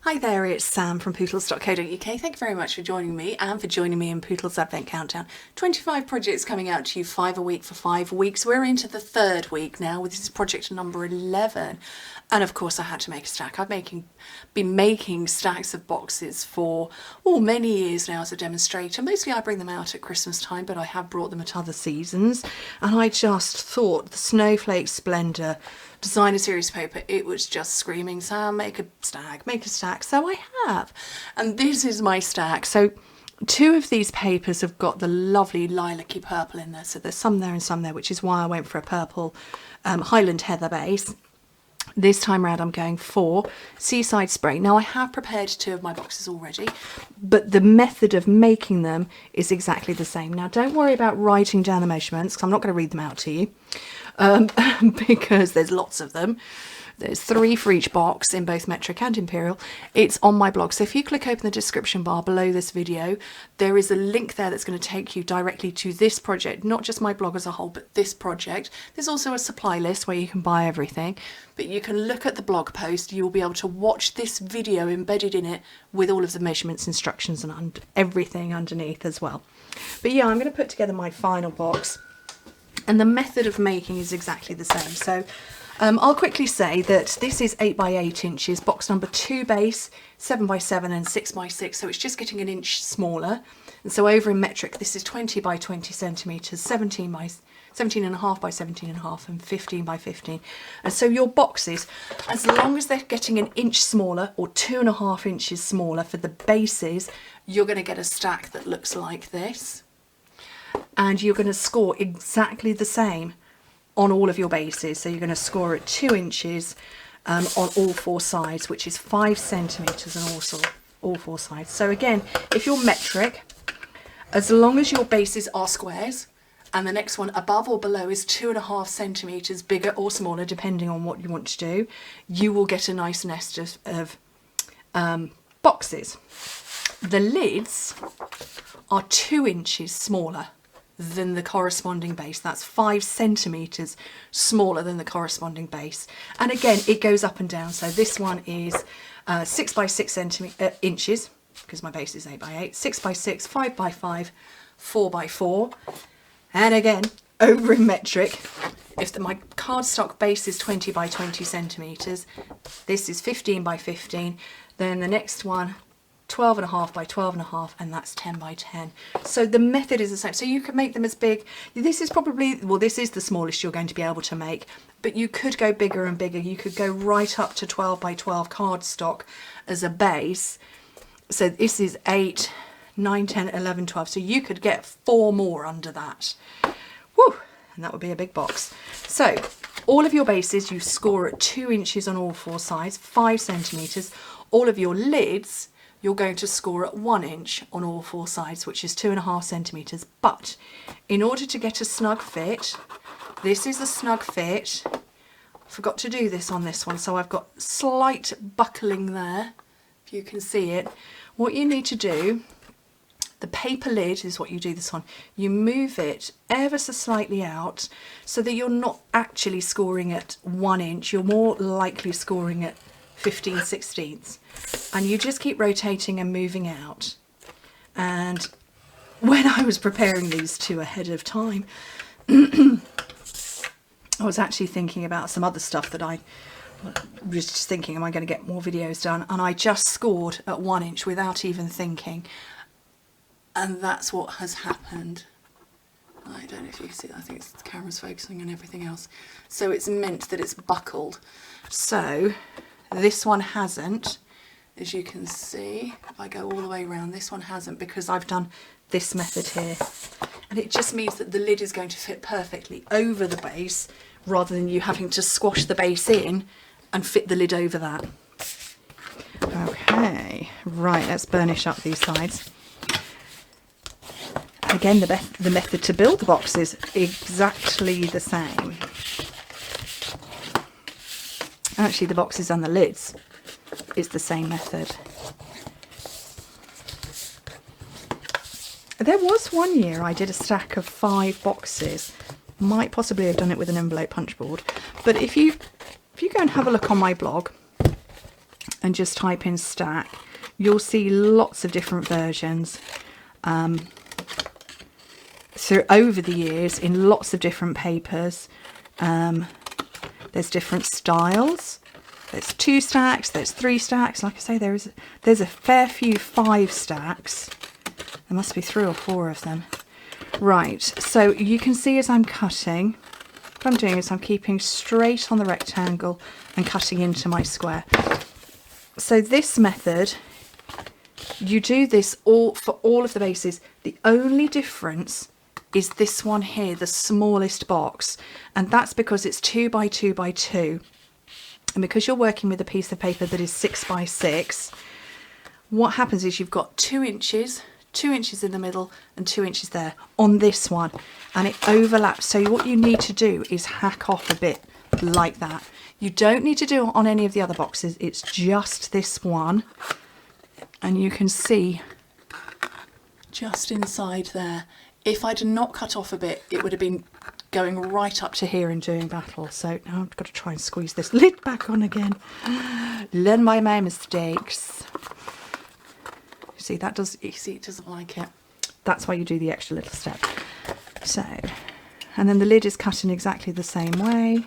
Hi there, it's Sam from Pootles.co.uk. Thank you very much for joining me and for joining me in Pootles Advent Countdown. 25 projects coming out to you, 5 a week for 5 weeks. We're into the 3rd week now. This is project number 11. And of course I had to make a stack. I've been making stacks of boxes for many years now as a demonstrator. Mostly I bring them out at Christmas time, but I have brought them at other seasons. And I just thought the Snowflake Splendor Designer Series paper, it was just screaming, Sam, make a stack, make a stack. So I have. And this is my stack. So 2 of these papers have got the lovely lilac-y purple in there. So there's some there and some there, which is why I went for a purple Highland Heather base. This time around I'm going for Seaside Spray. Now I have prepared 2 of my boxes already, but the method of making them is exactly the same. Now don't worry about writing down the measurements, because I'm not going to read them out to you, because there's lots of them. There's 3 for each box in both metric and imperial. It's on my blog. So if you click open the description bar below this video, there is a link there that's going to take you directly to this project, not just my blog as a whole, but this project. There's also a supply list where you can buy everything, but you can look at the blog post. You'll be able to watch this video embedded in it with all of the measurements, instructions and everything underneath as well. But yeah, I'm going to put together my final box, and the method of making is exactly the same. So I'll quickly say that this is 8 by 8 inches, box number 2 base, 7 by 7 and 6 by 6, so it's just getting an inch smaller. And so over in metric, this is 20 by 20 centimetres, 17 and a half by 17 and a half and 15 by 15. And so your boxes, as long as they're getting an inch smaller or 2.5 inches smaller for the bases, you're going to get a stack that looks like this. And you're going to score exactly the same on all of your bases. So you're going to score at 2 inches on all 4 sides, which is 5 centimetres on all 4 sides. So again, if you're metric, as long as your bases are squares and the next one above or below is 2.5 centimetres bigger or smaller, depending on what you want to do, you will get a nice nest of boxes. The lids are 2 inches smaller than the corresponding base. That's 5 centimetres smaller than the corresponding base. And again, it goes up and down. So this one is 6 by 6 inches, because my base is 8 by 8, 6 by 6, 5 by 5, 4 by 4. And again, over in metric, if my cardstock base is 20 by 20 centimetres, this is 15 by 15. Then the next one, 12.5 by 12.5, and that's 10 by 10. So the method is the same. So you could make them as big. This is probably, well, this is the smallest you're going to be able to make, but you could go bigger and bigger. You could go right up to 12 by 12 cardstock as a base. So this is 8, 9, 10, 11, 12. So you could get 4 more under that. Woo! And that would be a big box. So all of your bases, you score at 2 inches on all 4 sides, 5 centimetres. All of your lids, you're going to score at 1 inch on all 4 sides, which is 2.5 centimetres. But in order to get a snug fit, this is a snug fit. Forgot to do this on this one, so I've got slight buckling there, if you can see it. What you need to do, the paper lid is what you do this on. You move it ever so slightly out so that you're not actually scoring at 1 inch. You're more likely scoring at 15/16, and you just keep rotating and moving out. And when I was preparing these 2 ahead of time, I was actually thinking about some other stuff that I was just thinking, am I going to get more videos done? And I just scored at 1 inch without even thinking, and that's what has happened. I don't know if you can see that. I think it's the camera's focusing on everything else. So it's meant that it's buckled. So this one hasn't, as you can see. If I go all the way around, this one hasn't, because I've done this method here. And it just means that the lid is going to fit perfectly over the base, rather than you having to squash the base in and fit the lid over that. Okay, right, let's burnish up these sides. Again, the method to build the box is exactly the same. Actually, the boxes and the lids is the same method. There was one year I did a stack of 5 boxes. Might possibly have done it with an envelope punch board. But if you go and have a look on my blog, and just type in stack, you'll see lots of different versions. So over the years in lots of different papers. There's different styles. There's 2 stacks, there's 3 stacks. Like I say, there's a fair few 5 stacks. There must be 3 or 4 of them. Right, so you can see as I'm cutting, what I'm doing is I'm keeping straight on the rectangle and cutting into my square. So this method, you do this for all of the bases. The only difference is this one here, the smallest box, and that's because it's 2 by 2 by 2, and because you're working with a piece of paper that is 6 by 6, what happens is you've got 2 inches in the middle and 2 inches there on this one, and it overlaps. So what you need to do is hack off a bit like that. You don't need to do it on any of the other boxes, it's just this one, and you can see just inside there. If I'd not cut off a bit, it would have been going right up to here and doing battle. So now I've got to try and squeeze this lid back on again. Learn by my mistakes. See, that does, you see, it doesn't like it. That's why you do the extra little step. So, and then the lid is cut in exactly the same way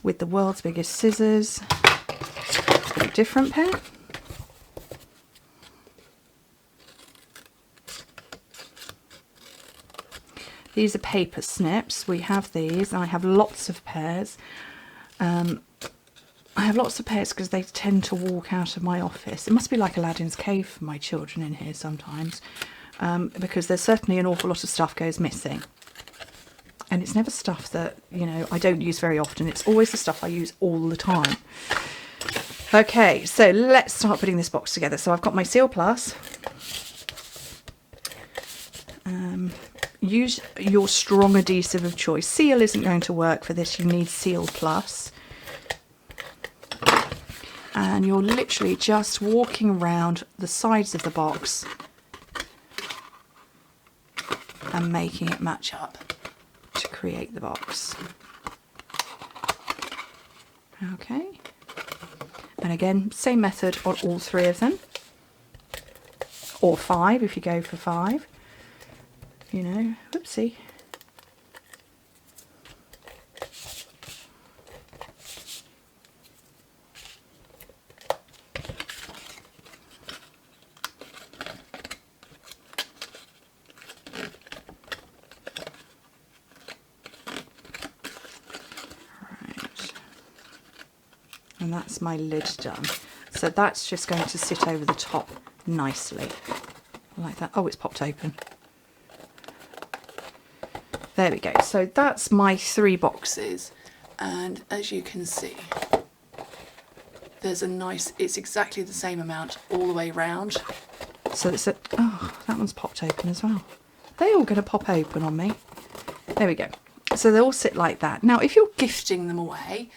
with the world's biggest scissors. It's got a different pair. These are paper snips. We have these. I have lots of pairs. I have lots of pairs because they tend to walk out of my office. It must be like Aladdin's cave for my children in here sometimes, because there's certainly an awful lot of stuff goes missing. And it's never stuff that, you know, I don't use very often. It's always the stuff I use all the time. Okay, so let's start putting this box together. So I've got my Seal Plus. Use your strong adhesive of choice. Seal isn't going to work for this. You need Seal Plus. And you're literally just walking around the sides of the box and making it match up to create the box. Okay. And again, same method on all 3 of them. Or 5 if you go for 5. You know, whoopsie. Right. And that's my lid done. So that's just going to sit over the top nicely. Like that. Oh, it's popped open. There we go. So that's my 3 boxes, and as you can see, there's a nice, it's exactly the same amount all the way round. So it's a, oh, that one's popped open as well. They all going to pop open on me. There we go. So they all sit like that. Now, if you're gifting them away,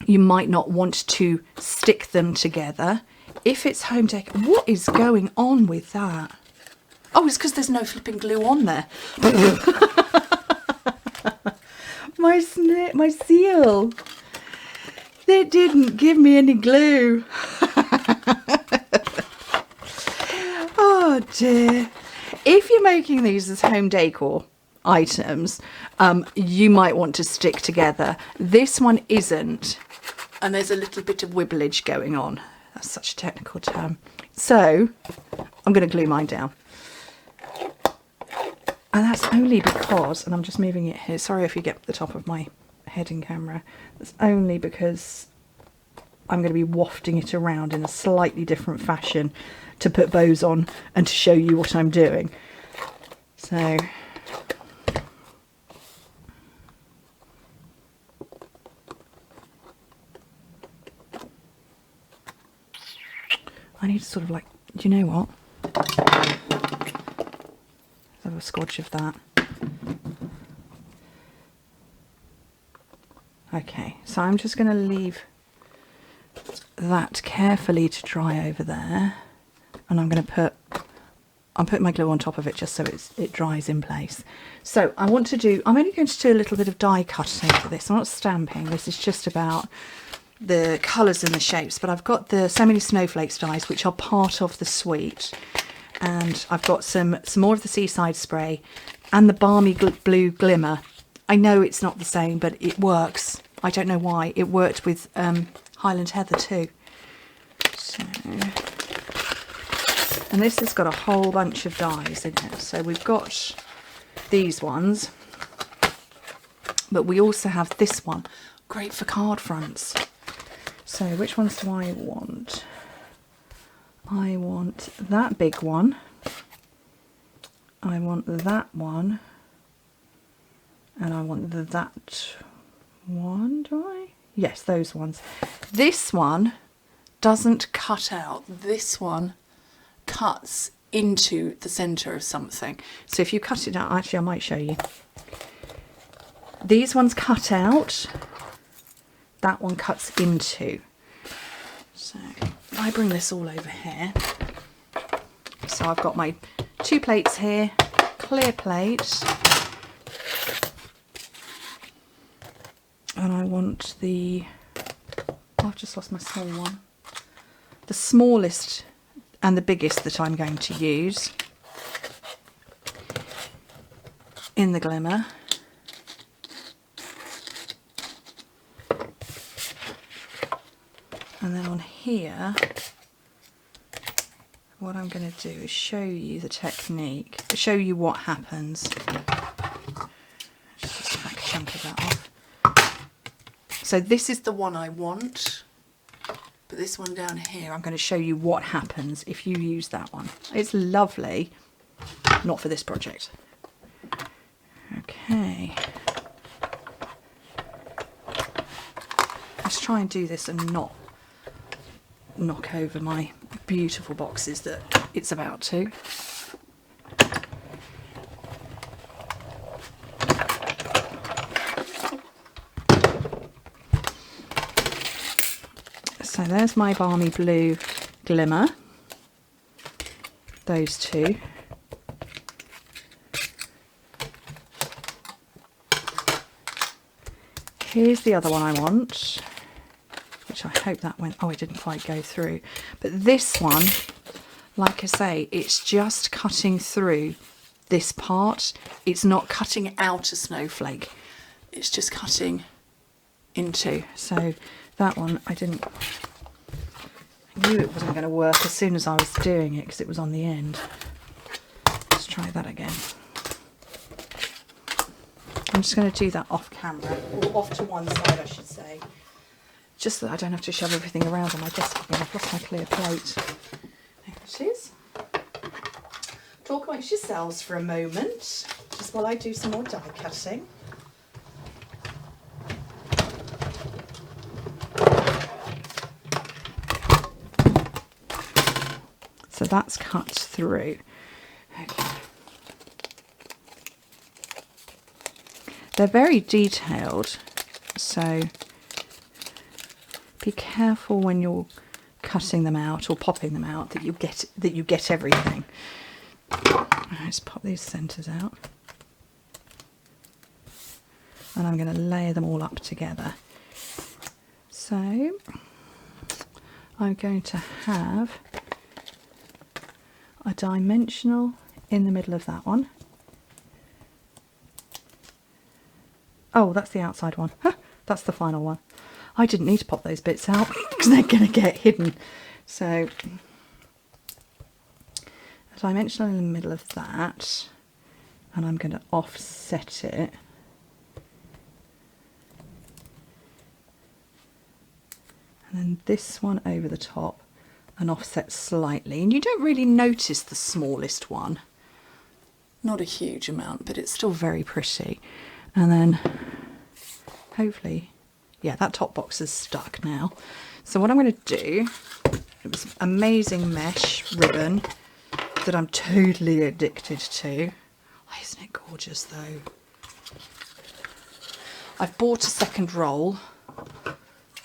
you might not want to stick them together. If it's home decor, what is going on with that? Oh, it's because there's no flipping glue on there. my seal. They didn't give me any glue. Oh dear. If you're making these as home decor items, you might want to stick together. This one isn't. And there's a little bit of wibblage going on. That's such a technical term. So I'm going to glue mine down. And that's only because, and I'm just moving it here, sorry if you get the top of my head in camera, that's only because I'm going to be wafting it around in a slightly different fashion to put bows on and to show you what I'm doing. So, I need to sort of like, do you know what? Have a squodge of that. Okay, so I'm just going to leave that carefully to dry over there, and I'm going to I'm putting my glue on top of it just so it dries in place. So I want to do, I'm only going to do a little bit of die cutting for this. I'm not stamping. This is just about the colours and the shapes, but I've got the So Many Snowflakes dies, which are part of the suite, and I've got some more of the Seaside Spray and the Balmy Blue Glimmer. I know it's not the same, but it works. I don't know why. It worked with Highland Heather too. So, and this has got a whole bunch of dies in it. So we've got these ones, but we also have this one, great for card fronts. So which ones do I want? I want that big one. I want that one. And I want that one, do I? Yes, those ones. This one doesn't cut out. This one cuts into the centre of something. So if you cut it out, actually I might show you. These ones cut out. That one cuts into. So if I bring this all over here. So I've got my 2 plates here, clear plate. And I want the, I've just lost my small one. The smallest and the biggest that I'm going to use in the glimmer. And then on here, what I'm going to do is show you the technique, show you what happens. Just back a chunk of that off. So this is the one I want, but this one down here, I'm going to show you what happens if you use that one. It's lovely, not for this project. Okay. Let's try and do this and not knock over my beautiful boxes that it's about to. So there's my Balmy Blue Glimmer, those 2. Here's the other one I want, which I hope that went, oh, it didn't quite go through. But this one, like I say, it's just cutting through this part. It's not cutting out a snowflake. It's just cutting into. So that one, I knew it wasn't going to work as soon as I was doing it because it was on the end. Let's try that again. I'm just going to do that off camera, or off to one side I should say, just so that I don't have to shove everything around on my desk again. I've lost my clear plate. There it is. Talk amongst yourselves for a moment, just while I do some more die cutting. So that's cut through. Okay. They're very detailed, so be careful when you're cutting them out or popping them out that you get everything. Let's pop these centres out, and I'm going to layer them all up together. So I'm going to have a dimensional in the middle of that one. Oh, that's the outside one. Huh, that's the final one. I didn't need to pop those bits out because they're going to get hidden. So a dimensional in the middle of that, and I'm going to offset it. And then this one over the top and offset slightly. And you don't really notice the smallest one. Not a huge amount, but it's still very pretty. And then hopefully, yeah, that top box is stuck now. So what I'm going to do, it was amazing mesh ribbon that I'm totally addicted to. Oh, isn't it gorgeous though? I've bought a second roll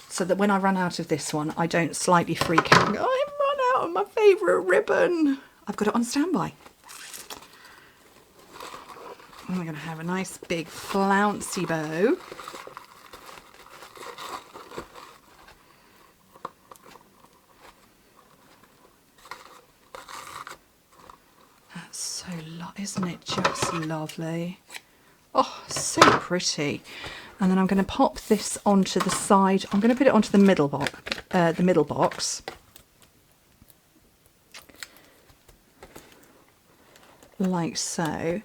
so that when I run out of this one, I don't slightly freak out and go, I've run out of my favourite ribbon. I've got it on standby. And we're going to have a nice big flouncy bow. So, isn't it just lovely? Oh, so pretty. And then I'm going to pop this onto the side. I'm going to put it onto the middle box. Like so.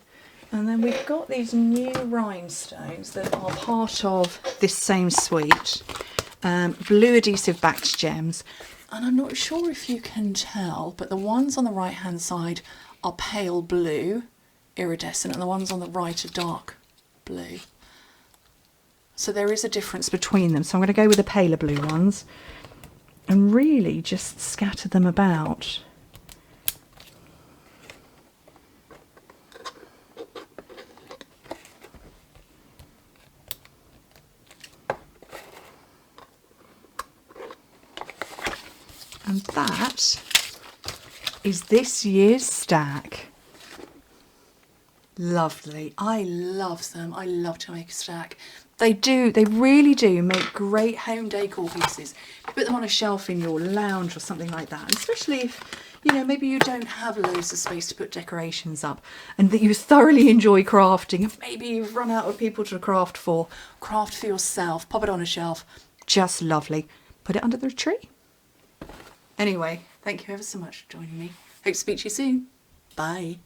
And then we've got these new rhinestones that are part of this same suite. Blue adhesive backed gems. And I'm not sure if you can tell, but the ones on the right hand side are pale blue, iridescent, and the ones on the right are dark blue. So there is a difference between them. So I'm going to go with the paler blue ones and really just scatter them about. And that is this year's stack. Lovely. I love them. I love to make a stack. They really do make great home decor pieces. Put them on a shelf in your lounge or something like that. And especially if, you know, maybe you don't have loads of space to put decorations up and that you thoroughly enjoy crafting. And maybe you've run out of people to craft for. Craft for yourself. Pop it on a shelf. Just lovely. Put it under the tree. Anyway, thank you ever so much for joining me. Hope to speak to you soon. Bye.